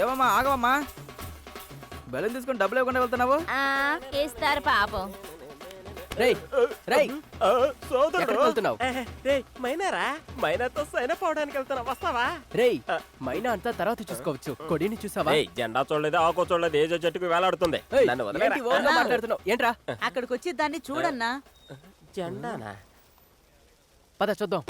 ఏమమ్మా ఆగవమ్మా, బెలూన్ తీసుకుని డబ్బులు ఇవ్వకుండా వెళ్తున్నావు? ఇస్తారు పాపం. రేయ్ రేయ్ సోదరుడు వెళ్తున్నావు? రేయ్ మైనారా, మైనాతో సైన్ అప్ అవడానికి వెళ్తున్నా, వస్తావా? రేయ్ మైనా అంతా తర్వాత చూసుకోవచ్చు, కొడిని చూసావా? జెండా చూడలేదు, ఆకో చూడలేదు, ఏజో చెట్టుకు వేలాడుతుంది. ఏయ్, నన్ను వదిలేరా? ఏంటి ఓవర్గా మాట్లాడుతున్నావు? ఏంట్రా అక్కడికి వచ్చి దాన్ని చూడన్నా. జెండానా? పద చూద్దాం.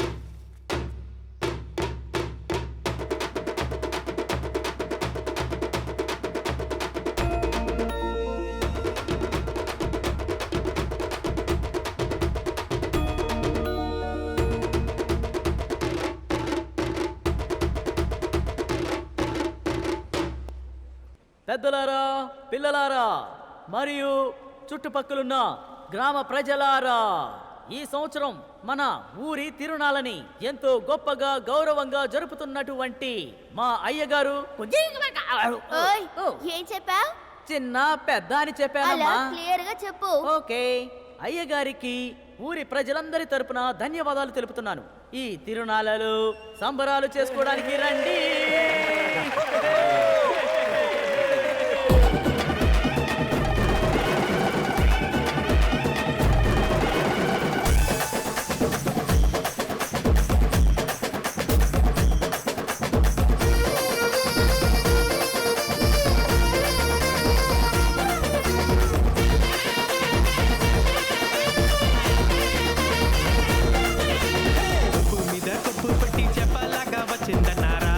పెద్దలారా, పిల్లలారా మరియు చుట్టుపక్కలున్న గ్రామ ప్రజలారా, ఈ సంవత్సరం మన ఊరి తిరునాళ్ళని ఎంతో గొప్పగా గౌరవంగా జరుపుతున్నటువంటి మా అయ్యగారు ఓయ్, ఏం చెప్పావ్? చిన్న పెద్ద అని చెప్పానమ్మా. క్లియర్ గా చెప్పు. ఓకే, అయ్యగారికి ఊరి ప్రజలందరి తరపున ధన్యవాదాలు తెలుపుతున్నాను. ఈ తిరునాళ్ళలో సంబరాలు చేసుకోవడానికి రండి. కప్పు మీద కప్పు పట్టి చెప్పలాగా వచ్చిందన్నారా,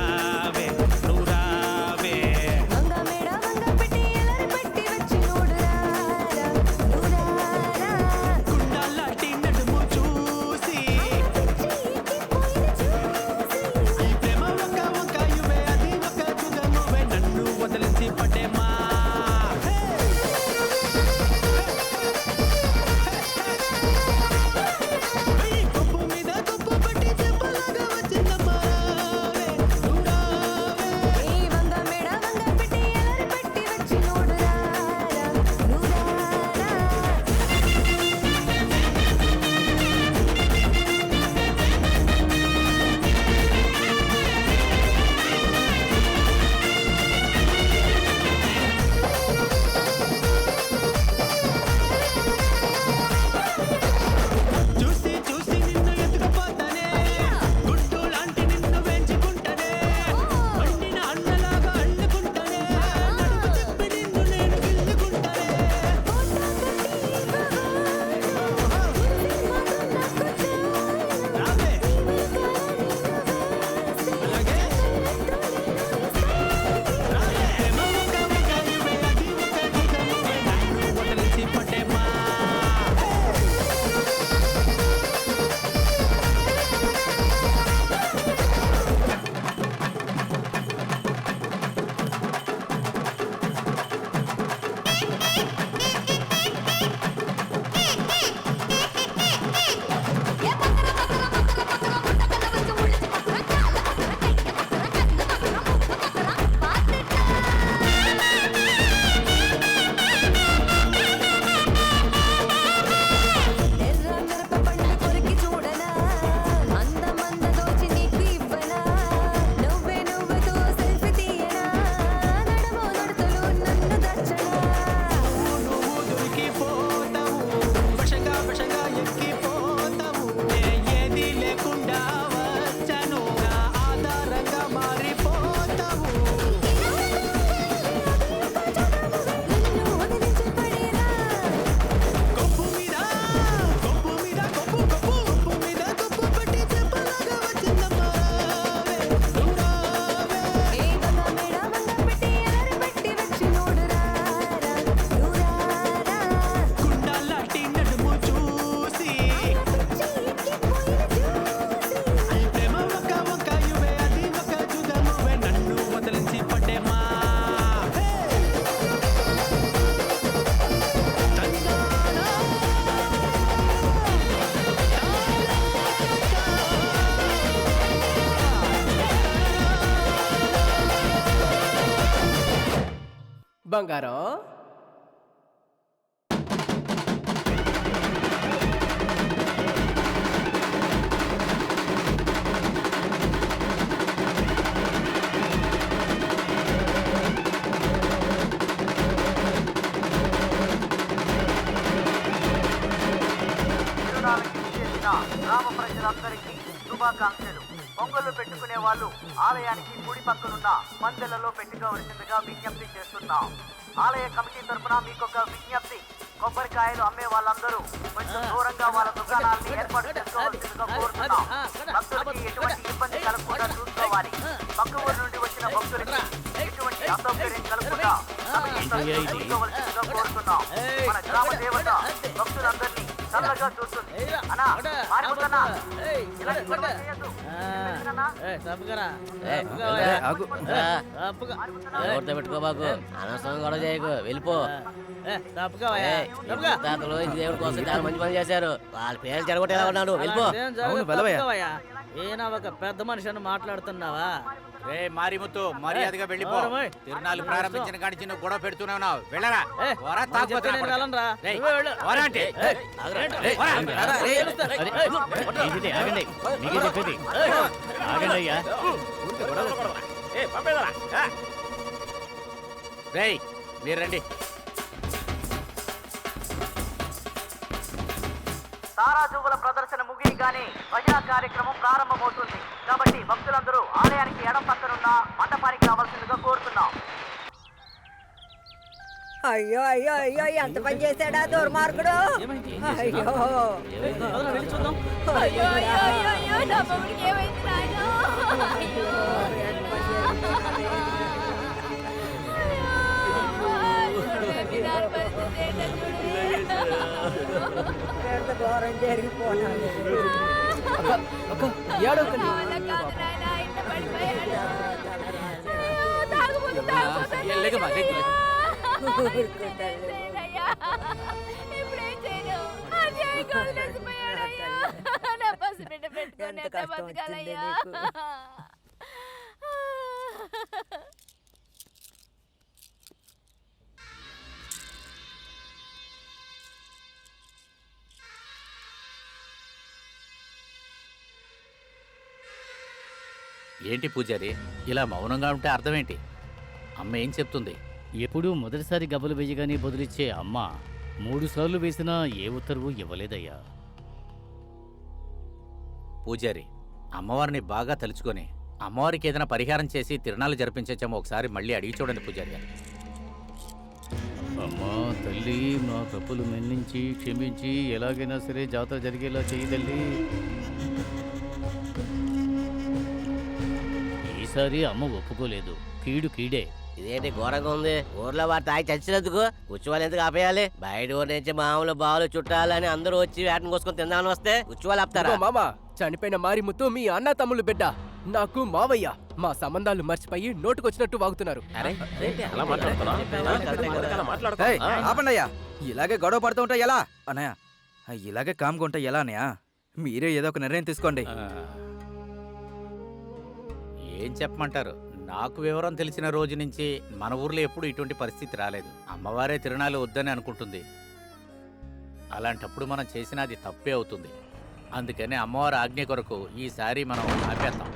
బంగారం తిరునాళ్ళకి చేసిన గ్రామ ప్రజలందరికీ శుభాకాంక్షలు. పొంగళ్ళు పెట్టుకునే వాళ్ళు ఆలయానికి కుడి పక్కనున్న మందెలలో పెట్టుకోవలసిందిగా విజ్ఞప్తి చేస్తున్నాం. ఆలయ కమిటీ తరఫున మీకొక విజ్ఞప్తి. కొబ్బరికాయలు అమ్మే వాళ్ళందరూ కొంచెం దూరంగా వాళ్ళ దుకాణాలని ఏర్పాటు చేసుకోవాల్సిందిగా కోరుతున్నాం. భక్తులకి ఎటువంటి ఇబ్బంది కలగకుండా చూసుకోవాలి. పక్క ఊరు నుండి వచ్చిన భక్తులకి ఎటువంటి అసౌకర్యం కలగకుండా కమిటీ తరఫున చూసుకోవాల్సిందిగా కోరుతున్నాం. మన గ్రామ దేవత భక్తులందరినీ చల్లగా చూస్తుంది. అన్నా మారిపోతున్నా ఇలాంటి గొడవ చేయొద్దు. తెలుసునా? ఆగు. ఎవరితో పెట్టుకోబాకు, అనవసరం గొడవ చేయకు, వెళ్ళిపో. తాతలు ఈ దేవుడి కోసం చాలా మంచి పని చేశారు, వాళ్ళ పేరు జరగొట్టేలా ఉన్నాడు, వెళ్ళిపో. అవును, వెళ్ళవయ్యా. ఈయన ఒక పెద్ద మనిషి అని మాట్లాడుతున్నావా? రే మారిముత్తు, మర్యాదగా వెళ్ళిపో. ఓరమోయ్. తిరునాళ్ళు ప్రారంభించిన కాడి చిన్న గొడవ పెడుతూనే ఉన్నావు, వెళ్ళరా. ఏ, ఓరా, నాకు తాగుబోతున్నా చెప్తే నేను కొడుకు. వెళ్ళనురా. రేయ్, నువ్వే వెళ్ళు. ఓరా అంటే. ఓరా. ఏ, పంపేదరా. ఆ. రేయ్, మీరు రండి. తారాజువ్వుల ప్రదర్శన ముగియగానే భజన కార్యక్రమం ప్రారంభమవుతుంది. కాబట్టి భక్తులందరూ ఆలయానికి ఎడం పక్కనున్న మండపానికి రావాల్సిందిగా కోరుతున్నాం. అయ్యో అయ్యో అయ్యో ఎంత పని చేశాడా దుర్మార్గుడు. అయ్యో పదరా, వెళ్ళి చూద్దాం. అయ్యో అయ్యో అయ్యో అయ్యో నా మొగుడికి ఏమైంది నాయనో? అయ్యో ఎంత ఘోరం జరిగిపోనాడు. ఏడవకండి. లేకమ్మా, లేకు. ఇప్పుడేం చేయను? అజయ్ వదిలేసిపోయాడయ్యా. నా పసిబిడ్డ పెట్టుకొని ఎంత ఎంత కష్టం వచ్చింది బతకాలయ్యా? నీకు. ఏంటి పూజారి, ఇలా మౌనంగా ఉంటే అర్థం ఏంటి? అమ్మ ఏం చెప్తుంది? ఎప్పుడూ మొదటిసారి గబ్బలు వేయగానే బదులిచ్చే అమ్మ 3 సార్లు వేసినా ఏ ఉత్తర్వు ఇవ్వలేదయ్యా. పూజారి, అమ్మవారిని బాగా తలుచుకొని అమ్మవారికి ఏదైనా పరిహారం చేసి తిరునాళ్ళు జరిపించేమో ఒకసారి మళ్ళీ అడిగి చూడండి పూజారి గారు. అమ్మా తల్లి, నా తప్పులు మన్నించి క్షమించి ఎలాగైనా సరే జాతర జరిగేలా చెయ్యి తల్లి. ఈసారి అమ్మ ఒప్పుకోలేదు, కీడు కీడే. ఇదేంటి ఘోరంగా ఉంది? ఊర్లో వారు తాగి చచ్చినందుకు ఉచ్చువాళ్ళు ఎందుకు ఆపేయాలి? బయట ఊరి నుంచి మామూలు బావులు చుట్టాలని అందరూ వచ్చి వేటను కోసుకొని తిందామని వస్తే ఉచ్చువాళ్ళు ఆపుతారా? ఇదిగో మామ, చనిపోయిన మారిముత్తు మీ అన్న తమ్ముళ్ళు బిడ్డ, నాకు మావయ్య. మా సంబంధాలు మర్చిపోయి నోటుకొచ్చినట్టు వాగుతున్నారు. అరే అలా మాట్లాడుతున్నా? ఏయ్, ఆపండి అయ్యా. ఇలాగే గొడవ పడుతూ ఉంటా ఎలా అన్నయ్య? ఇలాగే కామ్గా ఎలా అన్నయ్య? మీరే ఏదో ఒక నిర్ణయం తీసుకోండి. ఏం చెప్పమంటారు? నాకు వివరం తెలిసిన రోజు నుంచి మన ఊర్లో ఎప్పుడు ఇటువంటి పరిస్థితి రాలేదు. అమ్మవారే తిరునాళ్ళు వద్దని అనుకుంటుంది. అలాంటప్పుడు మనం చేసినది తప్పే అవుతుంది. అందుకని అమ్మవారి ఆజ్ఞ కొరకు ఈసారి మనం ఆపేద్దాం.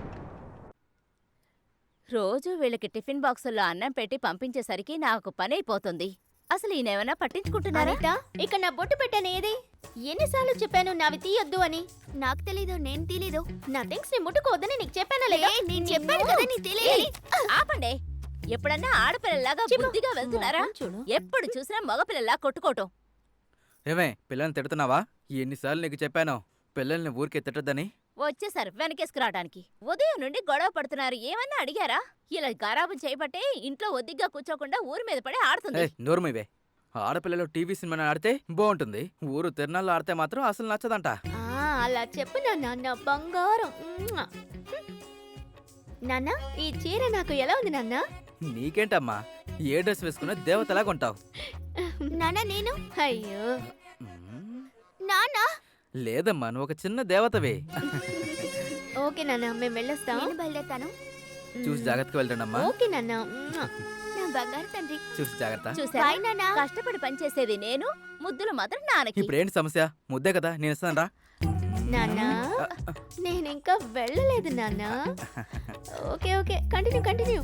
రోజు వీళ్ళకి టిఫిన్ బాక్సుల్లో అన్నం పెట్టి పంపించేసరికి నాకు పనైపోతుంది. అసలు ఈయనేమైనా పట్టించుకుంటున్నారా? అనిత, ఇక్కడ నా బొట్టు పెట్టాను ఏది? ఎన్నిసార్లు చెప్పాను నావి తీయొద్దు అని? నాకు తెలీదు, నేను తెలీదు. నా థింగ్స్ ని ముట్టుకోవద్దని నీకు చెప్పానా లేదా? నేను చెప్పాను కదా నీకు తెలియాలి. ఆపండి. ఎప్పుడన్నా ఆడపిల్లలాగా బుద్ధిగా వెళ్తున్నారా? ఎప్పుడు చూసినా మగపిల్లలా కొట్టుకోవటం. ఏమే, పిల్లల్ని తిడుతున్నావా? ఎన్నిసార్లు నీకు చెప్పాను పిల్లల్ని ఊరికే తిట్టద్దని? వచ్చేసారు వెనకేసుకురావడానికి. ఉదయం నుండి గొడవ పడుతున్నారు, ఏమన్నా అడిగారా? ఇలా గారాబం చేయబట్టే ఇంట్లో ఒద్దిగ్గా కూర్చోకుండా ఊరి మీద పడి ఆడుతుంది. నోరుమివే. ఆడపిల్లలు టీవీ సినిమాని ఆడితే బాగుంటుంది, ఊరు తిరణాల్లో ఆడితే మాత్రం అసలు నచ్చదంట. అలా చెప్పు నాన్న, బంగారం. నాన్న, ఈ చీర నాకు ఎలా ఉంది నాన్న? నీకేంటమ్మా, ఏ డ్రెస్ వేసుకున్నా దేవతలాగా ఉంటావు. నాన్న నేను అయ్యో నాన్న. లేదమ్మా, నువ్వు ఒక చిన్న దేవతవే. ఓకే నాన్న, మేము వెళ్ళొస్తాం. నేను బయలుదేరుతాను. చూసి జాగ్రత్తగా వెళ్ళండి అమ్మా. ఓకే నాన్న. నా బంగారు తండ్రి. చూసి జాగ్రత్త. చూసారా బాయ్ నాన్న. కష్టపడి పనిచేసేది నేను, ముద్దులు మాత్రం నాన్నకి. ఇప్పుడు ఏంటి సమస్య? ముద్దే కదా, నేను ఇస్తాను రా. నాన్న నేను ఇంకా వెళ్ళలేదు నాన్న. Okay okay continue continue.